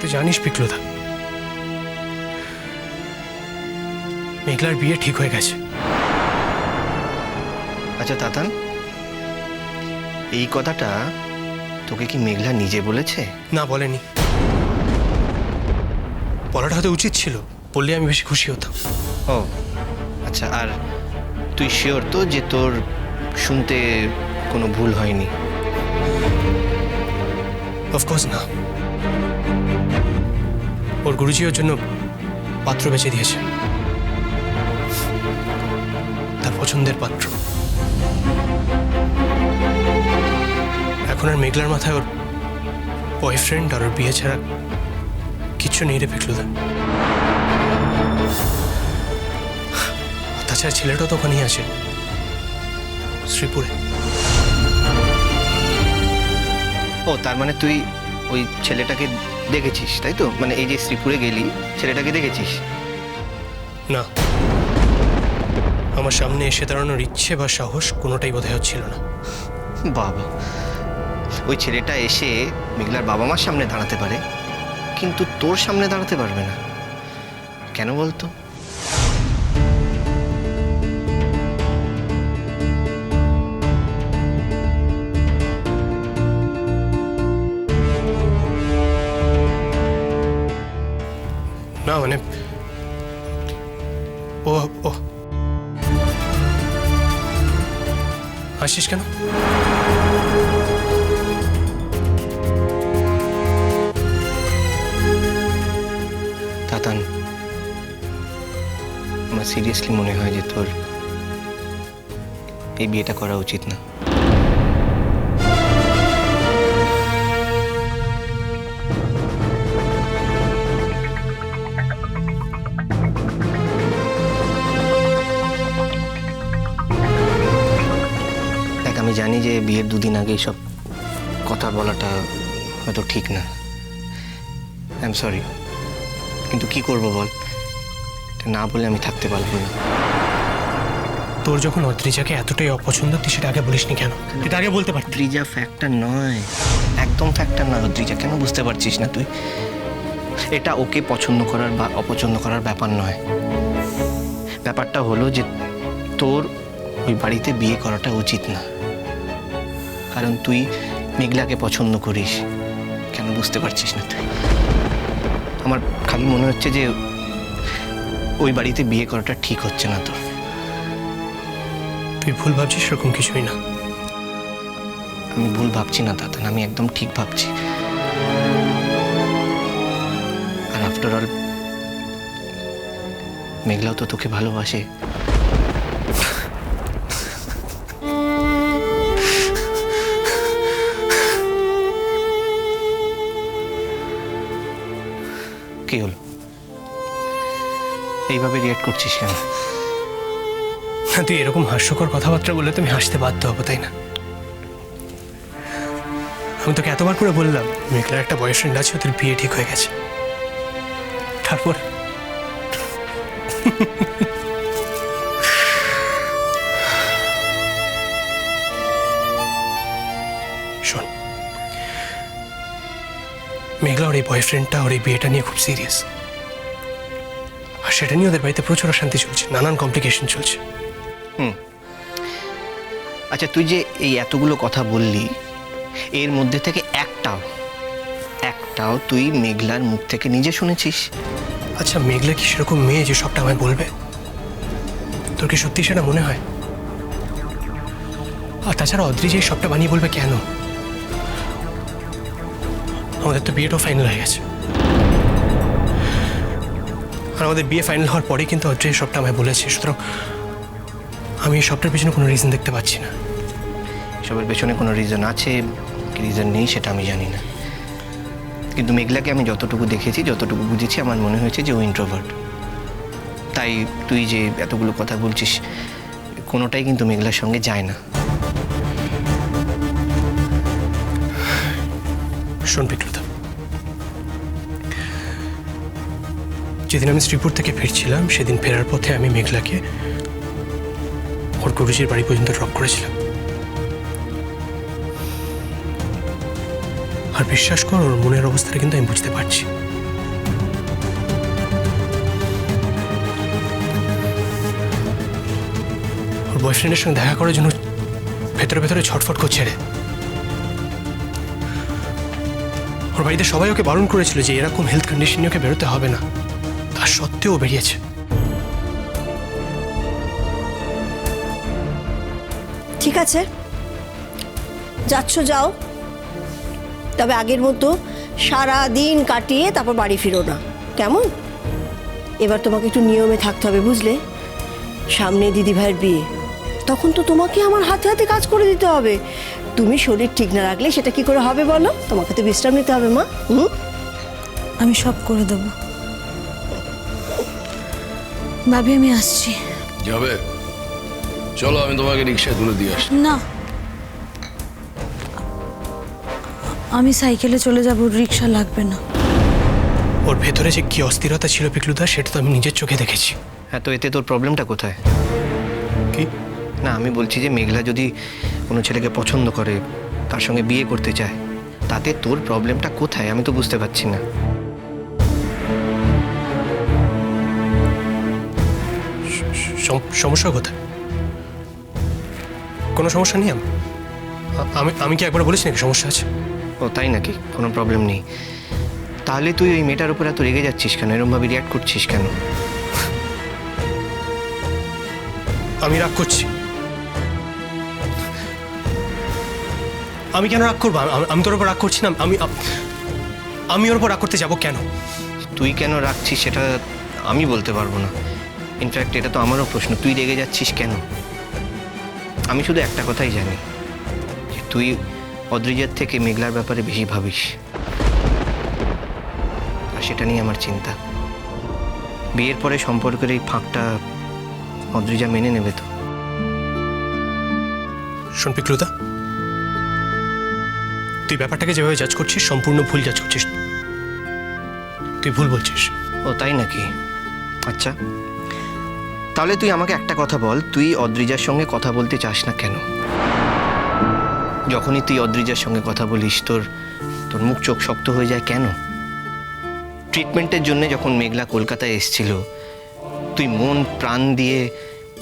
তুই জানিস পিকলুদা, মেঘলার বিয়ে ঠিক হয়ে গেছে। আচ্ছা তাতান, এই কথাটা তোকে কি মেঘলা নিজে বলেছে? না, বলেনি। বলাটা হয়তো উচিত ছিল, বললে আমি বেশি খুশি হতাম। ও আচ্ছা, আর তুই শিওর তো যে তোর শুনতে কোনো ভুল হয়নি? অফকোর্স না। ওর গুরুজি ওর জন্য পাত্র বেছে দিয়েছে, তার পছন্দের পাত্র। এখন আর মেঘলার মাথায় ওর বয়ফ্রেন্ড আর ওর বিয়ে ছাড়া কিচ্ছু নেই রে পিকলুদা। তাছাড়া ছেলেটাও তো ওখানেই আছে, শ্রীপুরে। ও তার মানে তুই ওই ছেলেটাকে দেখেছিস, তাই তো? মানে এই যে শ্রীপুরে গেলি, ছেলেটাকে দেখেছিস? না, আমার সামনে এসে দাঁড়ানোর ইচ্ছে বা সাহস কোনোটাই বোধহয় হচ্ছিল না। বাবা, ওই ছেলেটা এসে মেঘলার বাবা মার সামনে দাঁড়াতে পারে, কিন্তু তোর সামনে দাঁড়াতে পারবে না, কেন বলতো? না মানে ও ও হাসিস কেন? তাতান, আমার সিরিয়াসলি মনে হয় যে তোর এই বিয়েটা করা উচিত না। দেখ, আমি জানি যে বিয়ের দুদিন আগে সব কথা বলাটা হয়তো ঠিক না, আই এম সরি, কিন্তু কি করব বল, না বলে আমি থাকতে পারবো না। তোর যখন অদ্রিজাকে এতটাই অপছন্দ, তুই সেটা আগে বলিসনি কেন? এটা আগে বলতে পারতি। অদ্রিজা ফ্যাক্টর নয়, একদম ফ্যাক্টর নয় অদ্রিজা। কেন বুঝতে পারছিস না তুই? এটা ওকে পছন্দ করার বা অপছন্দ করার ব্যাপার নয়। ব্যাপারটা হলো যে তোর ওই বাড়িতে বিয়ে করাটা উচিত না, কারণ তুই মেঘলাকে পছন্দ করিস। কেন বুঝতে পারছিস না তুই? আমার খালি মনে হচ্ছে যে ওই বাড়িতে বিয়ে করাটা ঠিক হচ্ছে না তোর। তুই ভুল ভাবছিস, সেরকম কিছুই না। আমি ভুল ভাবছি না দাদান, আমি একদম ঠিক ভাবছি। আর আফটার অল মেঘলাও তো তোকে ভালোবাসে। কি হলো, এইভাবে রিয়েক্ট করছিস কেন? না, তুই এরকম হাস্যকর কথাবার্তা বললে তুমি হাসতে বাধ্য হবো, তাই না? আমি তোকে এতবার করে বললাম মেঘলার একটা বয়ফ্রেন্ড আছে, ওদের বিয়ে ঠিক হয়ে গেছে, তারপর শোন, মেঘলা ওর এই বয়ফ্রেন্ডটা ওর এই বিয়েটা নিয়ে খুব সিরিয়াস, আর সেটা নিয়ে ওদের বাড়িতে প্রচুর অশান্তি চলছে, নানান কমপ্লিকেশন চলছে। আচ্ছা, তুই যে এই এতগুলো কথা বললি, এর মধ্যে থেকে একটাও তুই মেঘলার মুখ থেকে নিজে শুনেছিস? আচ্ছা, মেঘলা কি সেরকম মেয়ে যে সবটা আমায় বলবে? তোর কি সত্যি সেটা মনে হয়? আর তাছাড়া অদ্রিজা এই সবটা বানিয়ে বলবে কেন? আমাদের তো বিয়েটাও ফাইনাল হয়ে গেছে, আর আমাদের বিয়ে ফাইনাল হওয়ার পরে কিন্তু অদ্রিজা সবটা আমায় বলেছে। সুতরাং আমি এই সবটার পেছনে কোনো রিজন দেখতে পাচ্ছি না। সবের পেছনে কোনো রিজন আছে কি রিজন নেই সেটা আমি জানি না, কিন্তু মেঘলাকে আমি যতটুকু দেখেছি, যতটুকু বুঝেছি, আমার মনে হয়েছে যে ও ইন্ট্রোভার্ট। তাই তুই যে এতগুলো কথা বলছিস, কোনোটাই কিন্তু মেঘলার সঙ্গে যায় না। শোন পিকলুদা, যেদিন আমি শ্রীপুর থেকে ফিরছিলাম, সেদিন ফেরার পথে আমি মেঘলাকে ওর গুরুজির বাড়ি পর্যন্ত ড্রপ করেছিলাম। আর বিশ্বাস কর, ওর মনের অবস্থাটা কিন্তু আমি বুঝতে পারছি। বয়ফ্রেন্ডের সঙ্গে দেখা করার জন্য ভেতরে ভেতরে ছটফট করছে রে। ওর বাড়িতে সবাই ওকে বারণ করেছিল যে এরকম হেলথ কন্ডিশন নিয়ে ওকে বেরোতে হবে না, তার সত্ত্বেও বেরিয়েছে। ঠিক আছে, যাচ্ছ যাও, তবে আগের মতো সারা দিন কাটিয়ে তারপর বাড়ি ফিরো না, কেমন? এবার তোমাকে একটু নিয়মে থাকতে হবে, বুঝলে? সামনে দিদিভাইয়ের বিয়ে, তখন তো তোমাকে আমার হাতে হাতে কাজ করে দিতে হবে। তুমি শরীর ঠিক না রাখলে সেটা কি করে হবে বলো? তোমাকে তো বিশ্রাম নিতে হবে মা। আমি সব করে দেব ভাবি, আমি আসছি। যাবে? চলো, আমি তোমাকে রিক্সায় তুলে দিয়ে আসি। না, আমি সাইকেলে চলে যাব, রিক্সা লাগবে না। ওর ভেতরে যে কি অস্থিরতা ছিল পিকলুদা, সেটা তো আমি নিজের চোখে দেখেছি। হ্যাঁ, তো এতে তোর প্রবলেমটা কোথায়? কি? না, আমি বলছি যে মেঘলা যদি কোনো ছেলেকে পছন্দ করে, তার সঙ্গে বিয়ে করতে চায়, তাতে তোর প্রবলেমটা কোথায় আমি তো বুঝতে পারছি না। সমস্যা কোথায়? কোনো সমস্যা নেই। আমি কি একবার বলেছি নাকি সমস্যা আছে? ও তাই নাকি? কোনো প্রবলেম নেই? তাহলে তুই ওই মেয়েটার উপর এত রেগে যাচ্ছিস কেন? এরকমভাবে রিয়াক্ট করছিস কেন? আমি রাগ করছি? আমি কেন রাগ করবো? আমি তোর উপর রাগ করছি না। আমি ওর উপর রাগ করতে যাবো কেন? তুই কেন রাখছিস সেটা আমি বলতে পারবো না। ইনফ্যাক্ট এটা তো আমারও প্রশ্ন, তুই রেগে যাচ্ছিস কেন? আমি শুধু একটা কথাই জানি, যে তুই অদ্রিজার থেকে মেঘলার ব্যাপারে বেশি ভাবিস, আর সেটা নিয়ে আমার চিন্তা। বিয়ের পরে সম্পর্কের এই ফাঁকটা অদ্রিজা মেনে নেবে তো? শোন পিকলুদা, তুই ব্যাপারটাকে যেভাবে জাজ করছিস সম্পূর্ণ ভুল জাজ করছিস। তুই ভুল বলছিস। ও তাই নাকি? আচ্ছা, তাহলে তুই আমাকে একটা কথা বল, তুই অদ্রিজার সঙ্গে কথা বলতে চাস না কেন? যখনই তুই অদ্রিজার সঙ্গে কথা বলিস, তোর মুখ চোখ শক্ত হয়ে যায় কেন? ট্রিটমেন্টের জন্য যখন মেঘলা কলকাতায় এসেছিল, তুই মন প্রাণ দিয়ে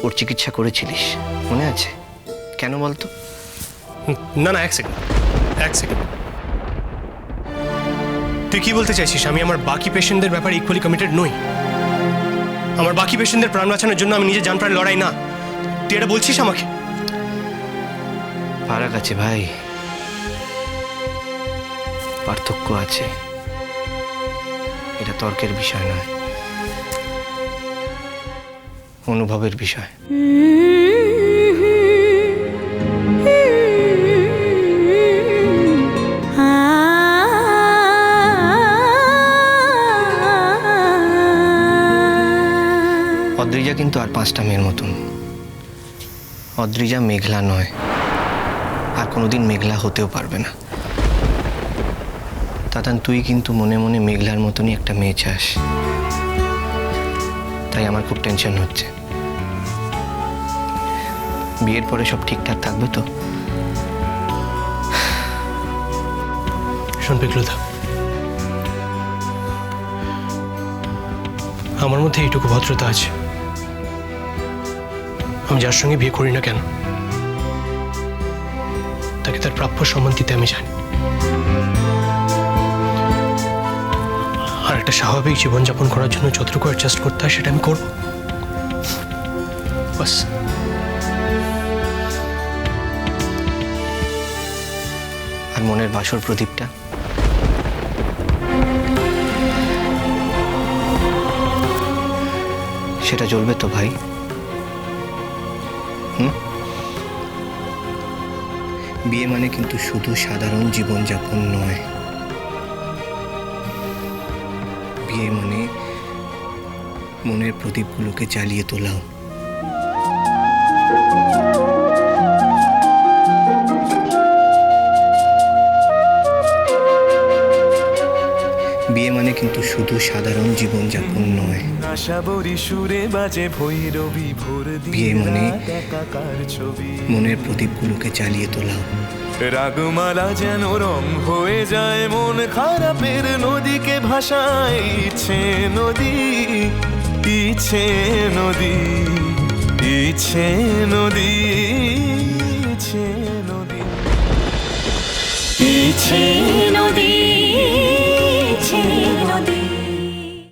ওর চিকিৎসা করেছিলিস, মনে আছে? কেন বলতো? না না, এক সেকেন্ড। তুই কি বলতে চাইছিস? আমি আমার বাকি পেশেন্টদের ব্যাপারে ইকুয়ালি কমিটেড নই? আমার বাকি পেশেন্টদের প্রাণ বাঁচানোর জন্য আমি নিজের জান প্রাণ লড়াই না? তুই এটা বলছিস আমাকে? ফারাক আছে ভাই, পার্থক্য আছে। এটা তর্কের বিষয় নয়, অনুভবের বিষয়। অদ্রিজা কিন্তু আর 5টা মেয়ের মতন। অদ্রিজা মেঘলা নয়, আর কোনোদিন মেঘলা হতেও পারবে না। তাতান, তুই কিন্তু মনে মনে মেঘলার মতনই একটা মেয়ে চাস, তাই আমার খুব টেনশন হচ্ছে। বিয়ের পরে সব ঠিকঠাক থাকবে তো? শোন পিকলুদা, আমার মধ্যে এইটুকু ভদ্রতা আছে, আমি যার সঙ্গে বিয়ে করি না কেন তাকে তার প্রাপ্য সম্মান দিতে আমি জানি। আর একটা স্বাভাবিক জীবনযাপন করার জন্য যতটুকু অ্যাডজাস্ট করতে হয় সেটা আমি করব, বাস। আর মনের বাসর প্রদীপটা? সেটা জ্বলবে তো ভাই? বিয়ে মানে কিন্তু শুধু সাধারণ জীবনযাপন নয়। বিয়ে মানে মনের প্রদীপগুলোকে জ্বালিয়ে তোলাও। বিয়ে মানে কিন্তু শুধু সাধারণ জীবনযাপন নয়। বিয়ে মানে মনের প্রদীপগুলোকে জ্বালিয়ে তোলাও। রাগমালা যেন রং হয়ে যায় মন খারাপের নদীকে ভাসায়। ইচ্ছে নদী, ইচ্ছে নদী, ইচ্ছে নদী, ইচ্ছে নদী, ইচ্ছে